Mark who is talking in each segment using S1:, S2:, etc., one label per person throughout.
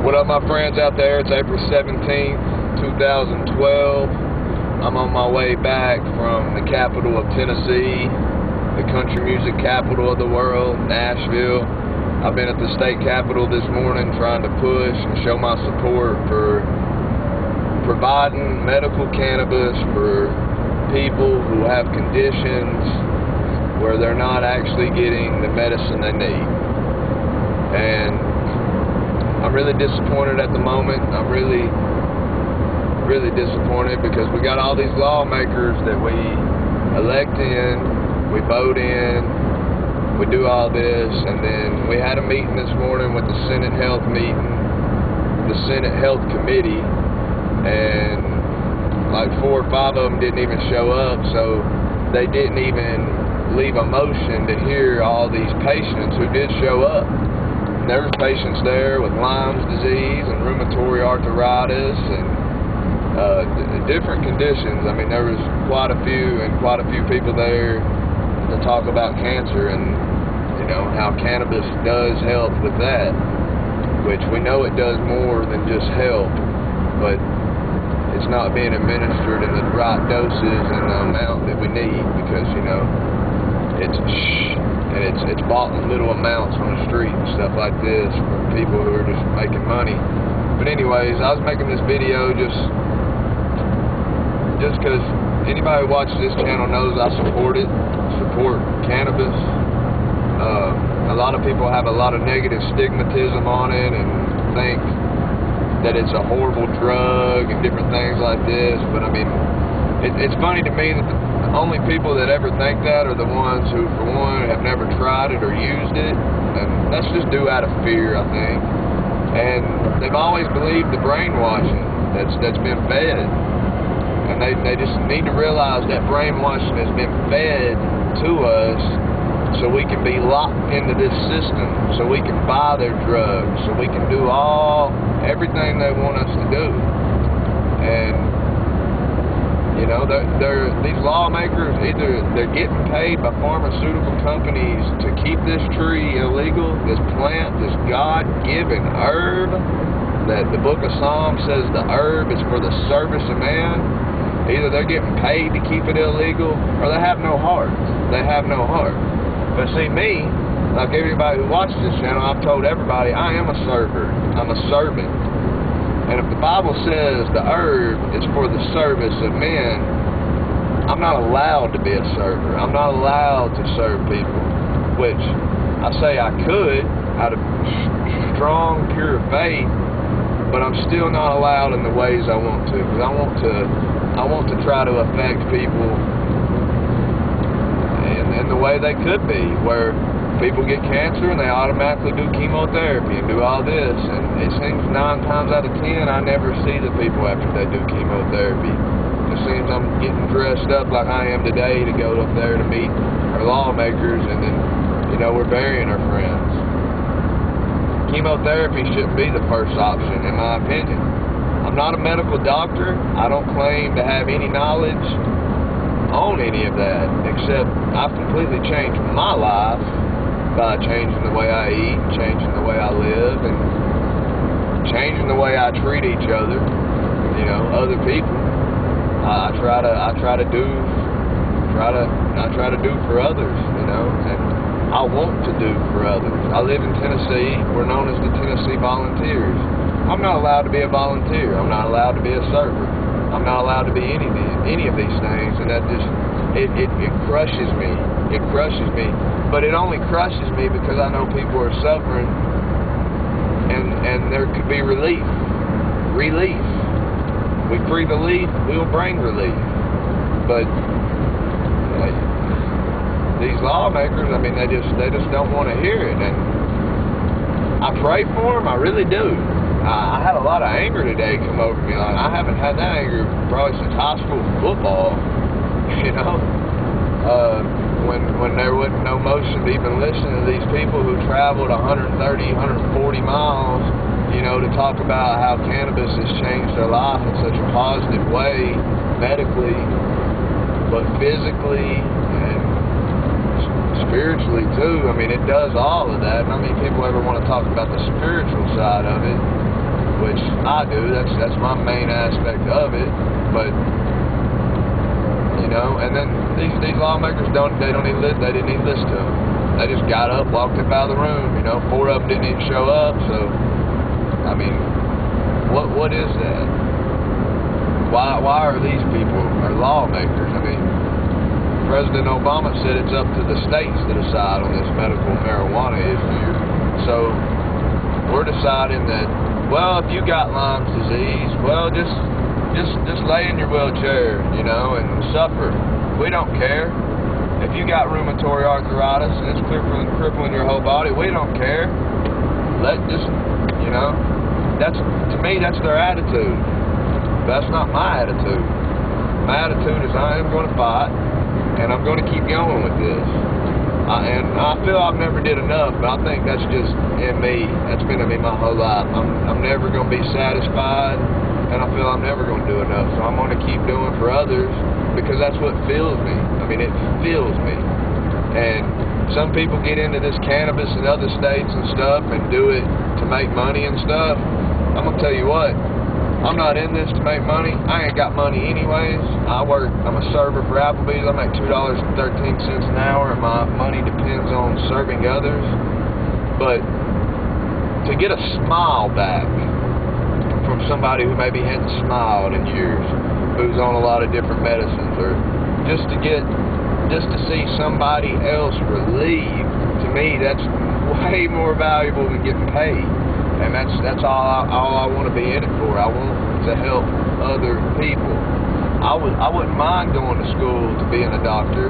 S1: What up, my friends out there? It's April 17th, 2012. I'm on my way back from the capital of Tennessee, the country music capital of the world, Nashville. I've been at the state capitol this morning trying to push and show my support for providing medical cannabis for people who have conditions where they're not actually getting the medicine they need. And I'm really disappointed at the moment. I'm really disappointed because we got all these lawmakers that we elect in, we vote in, we do all this, and then we had a meeting this morning with the Senate Health Committee, and like 4 or 5 of them didn't even show up, so they didn't even leave a motion to hear all these patients who did show up. And there was patients there with Lyme's disease and rheumatoid arthritis and different conditions. I mean, there was quite a few people there to talk about cancer and, you know, how cannabis does help with that, which we know it does more than just help, but it's not being administered in the right doses and the amount that we need because, you know, it's bought in little amounts on the street and stuff like this for people who are just making money. But anyways, I was making this video just because anybody who watches this channel knows I support cannabis. A lot of people have a lot of negative stigmatism on it and think that it's a horrible drug and different things like this, but I mean, it's funny to me that the only people that ever think that are the ones who, for one, have never tried it or used it, and that's just due out of fear, I think. And they've always believed the brainwashing that's been fed, and they just need to realize that brainwashing has been fed to us so we can be locked into this system, so we can buy their drugs, so we can do everything they want us to do. And you know, these lawmakers, either they're getting paid by pharmaceutical companies to keep this tree illegal, this plant, this God-given herb, that the book of Psalms says the herb is for the service of man. Either they're getting paid to keep it illegal, or they have no heart. They have no heart. But see, me, like everybody who watches this channel, I've told everybody, I am a server. I'm a servant. And if the Bible says the herb is for the service of men, I'm not allowed to be a server. I'm not allowed to serve people, which I say I could out of strong, pure faith, but I'm still not allowed in the ways I want to, because I want to try to affect people in the way they could be, where people get cancer and they automatically do chemotherapy and do all this, and it seems 9 times out of 10 I never see the people after they do chemotherapy. It seems I'm getting dressed up like I am today to go up there to meet our lawmakers, and then, you know, we're burying our friends. Chemotherapy shouldn't be the first option, in my opinion. I'm not a medical doctor. I don't claim to have any knowledge on any of that, except I've completely changed my life by changing the way I eat, changing the way I live, and changing the way I treat each other, you know, other people. I try to do for others, you know, and I want to do for others. I live in Tennessee. We're known as the Tennessee Volunteers. I'm not allowed to be a volunteer. I'm not allowed to be a server. I'm not allowed to be any of these things, and that just it crushes me. It crushes me, but it only crushes me because I know people are suffering, and there could be relief. We free the leaf, we'll bring relief. But these lawmakers, I mean, they just don't want to hear it, and I pray for them. I really do. I had a lot of anger today come over me. Like, I haven't had that anger probably since high school football, you know. When there wasn't no motion to even listen to these people who traveled 130, 140 miles, you know, to talk about how cannabis has changed their life in such a positive way, medically, but physically and spiritually too. I mean, it does all of that. And I mean, people ever want to talk about the spiritual side of it, which I do. That's my main aspect of it. But you know, and then these lawmakers they didn't even listen to them. They just got up, walked up out of the room. You know, 4 of them didn't even show up. So I mean, what is that? Why are these people lawmakers? I mean, President Obama said it's up to the states to decide on this medical marijuana issue. So we're deciding that, well, if you got Lyme's disease, well, just lay in your wheelchair, you know, and suffer. We don't care. If you got rheumatoid arthritis and it's crippling your whole body, we don't care. You know, to me, that's their attitude. That's not my attitude. My attitude is I am going to fight, and I'm going to keep going with this. And I feel I've never did enough, but I think that's just in me. That's been in me my whole life. I'm never going to be satisfied, and I feel I'm never going to do enough. So I'm going to keep doing for others because that's what fills me. I mean, it fills me. And some people get into this cannabis in other states and stuff and do it to make money and stuff. I'm going to tell you what. I'm not in this to make money. I ain't got money anyways. I'm a server for Applebee's. I make $2.13 an hour, and my money depends on serving others. But to get a smile back from somebody who maybe hadn't smiled in years, who's on a lot of different medicines, or just to see somebody else relieved, to me, that's way more valuable than getting paid. And that's all I want to be in it for. I want to help other people. I wouldn't mind going to school to being a doctor,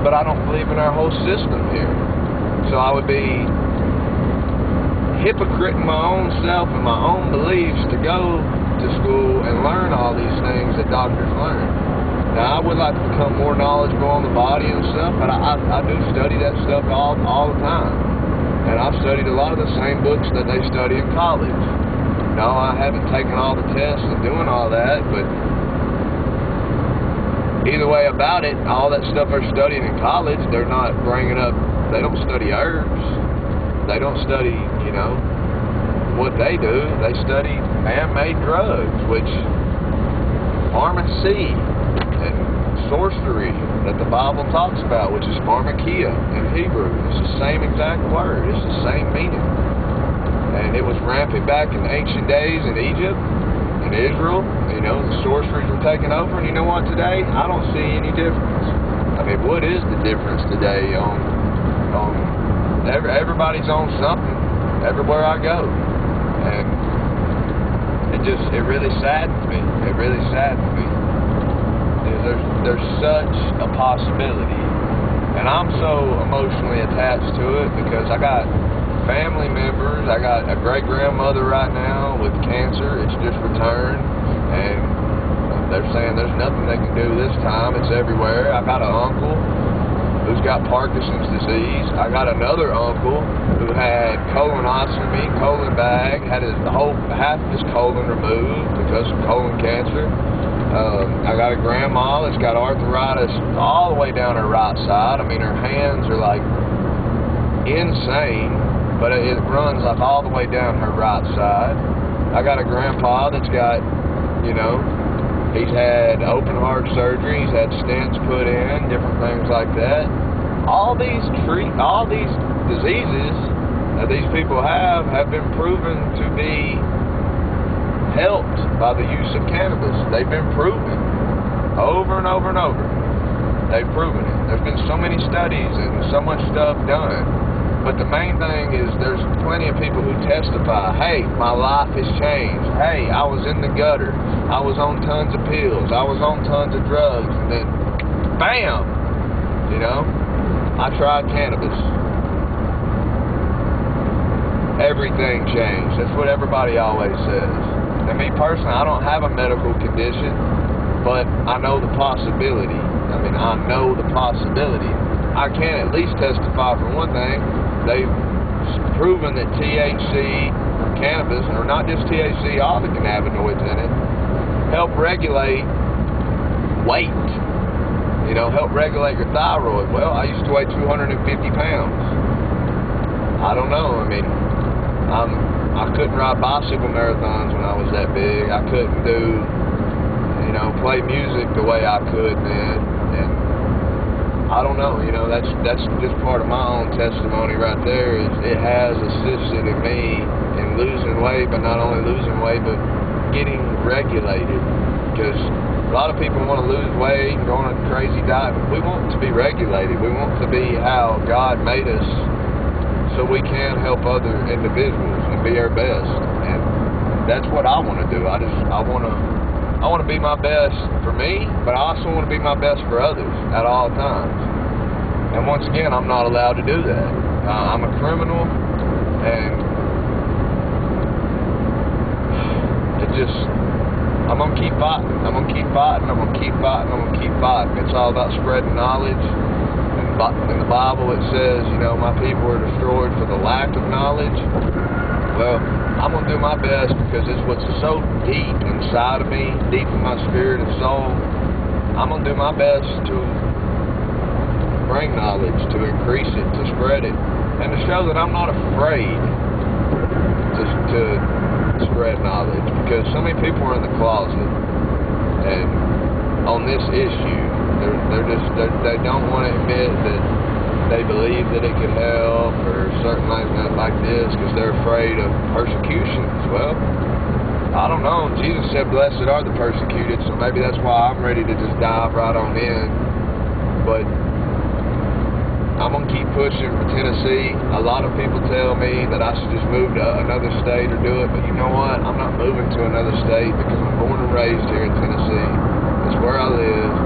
S1: but I don't believe in our whole system here. So I would be hypocriting my own self and my own beliefs to go to school and learn all these things that doctors learn. Now, I would like to become more knowledgeable on the body and stuff, but I do study that stuff all the time. And I've studied a lot of the same books that they study in college. No, I haven't taken all the tests and doing all that, but either way about it, all that stuff they're studying in college, they're not bringing up, they don't study herbs. They don't study, you know, what they do. They study man-made drugs, which pharmacy and sorcery that the Bible talks about, which is pharmakia in Hebrew. It's the same exact word. It's the same meaning. And it was rampant back in the ancient days in Egypt, in Israel. You know, the sorceries were taking over. And you know what, today? I don't see any difference. I mean, what is the difference today on everybody's on something everywhere I go. And it really saddens me. It really saddens me. There's such a possibility, and I'm so emotionally attached to it because I got family members. I got a great-grandmother right now with cancer. It's just returned, and they're saying there's nothing they can do this time. It's everywhere. I got an uncle who's got Parkinson's disease. I got another uncle who had colonostomy, colon bag, had half of his colon removed because of colon cancer. I got a grandma that's got arthritis all the way down her right side. I mean, her hands are like insane, but it runs like all the way down her right side. I got a grandpa that's got, you know, he's had open heart surgery, he's had stents put in, different things like that. All these diseases that these people have been proven to be helped by the use of cannabis. They've been proven over and over and over. They've proven it. There's been so many studies and so much stuff done. But the main thing is there's plenty of people who testify, hey, my life has changed. Hey, I was in the gutter. I was on tons of pills. I was on tons of drugs. And then, bam! You know, I tried cannabis. Everything changed. That's what everybody always says. And me personally, I don't have a medical condition, but I know the possibility. I mean, I know the possibility. I can at least testify for one thing. They've proven that THC, cannabis, or not just THC, all the cannabinoids in it, help regulate weight. You know, help regulate your thyroid. Well, I used to weigh 250 pounds. I don't know. I mean, I couldn't ride bicycle marathons when I was that big. I couldn't do, play music the way I could then. And I don't know, that's just part of my own testimony right there. Is it has assisted in me in losing weight, but not only losing weight, but getting regulated. Because a lot of people want to lose weight and go on a crazy diet. We want to be regulated. We want to be how God made us, so we can help other individuals and be our best. And that's what I want to do. I want to be my best for me, but I also want to be my best for others at all times. And once again, I'm not allowed to do that. I'm a criminal, and I'm going to keep fighting. I'm going to keep fighting. I'm going to keep fighting. I'm going to keep fighting. It's all about spreading knowledge. In the Bible it says, my people are destroyed for the lack of knowledge. Well, I'm going to do my best because it's what's so deep inside of me, deep in my spirit and soul. I'm going to do my best to bring knowledge, to increase it, to spread it, and to show that I'm not afraid to spread knowledge, because so many people are in the closet and on this issue they don't want to admit that they believe that it could help or certain things like this because they're afraid of persecutions. Well, I don't know. Jesus said blessed are the persecuted, so maybe that's why I'm ready to just dive right on in. But I'm going to keep pushing for Tennessee. A lot of people tell me that I should just move to another state or do it, but you know what? I'm not moving to another state because I'm born and raised here in Tennessee. It's where I live.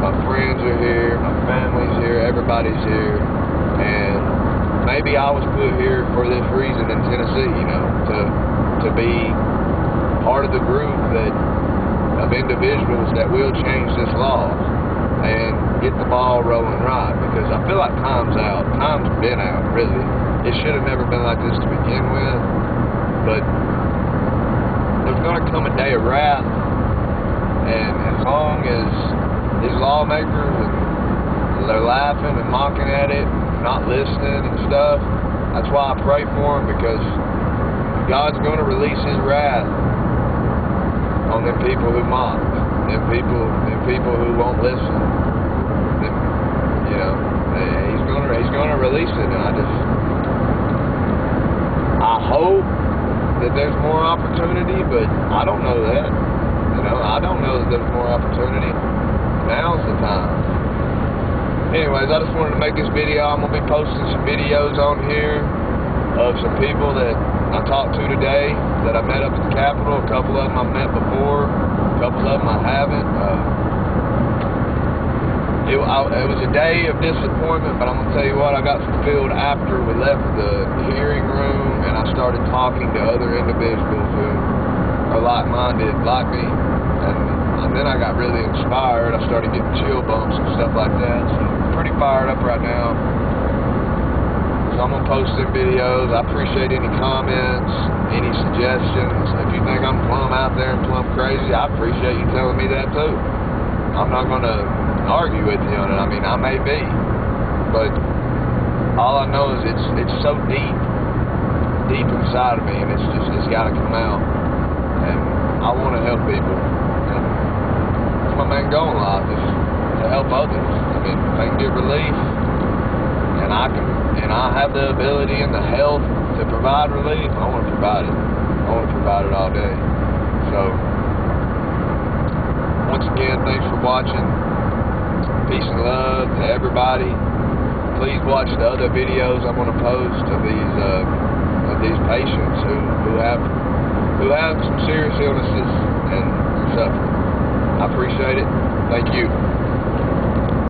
S1: My friends are here. My family's here. Everybody's here. And maybe I was put here for this reason in Tennessee, to be part of the group of individuals that will change this law and get the ball rolling right, because I feel like time's out. Time's been out, really. It should have never been like this to begin with, but there's going to come a day of wrath, and as long as these lawmakers, they're laughing and mocking at it, not listening and stuff, that's why I pray for them, because God's going to release His wrath on them people who mock, them people who won't listen. He's gonna release it, and I hope that there's more opportunity, but I don't know that. I don't know that there's more opportunity. Now's the time. Anyways, I just wanted to make this video. I'm gonna be posting some videos on here of some people that I talked to today that I met up at the Capitol. A couple of them I've met before, a couple of them I haven't. It was a day of disappointment, but I'm going to tell you what, I got fulfilled after we left the hearing room and I started talking to other individuals who are like-minded, like me. And then I got really inspired. I started getting chill bumps and stuff like that. So I'm pretty fired up right now. So I'm going to post some videos. I appreciate any comments, any suggestions. If you think I'm plumb out there and plumb crazy, I appreciate you telling me that too. I'm not going to argue with you on it. I mean, I may be, but all I know is it's so deep inside of me, and it's got to come out. And I want to help people. And that's my main goal in life, is to help others. I mean, if I can get relief, and I have the ability and the health to provide relief, I want to provide it. I want to provide it all day. So, once again, thanks for watching. Peace and love to everybody. Please watch the other videos I'm going to post of these patients who have some serious illnesses and suffering. I appreciate it. Thank you.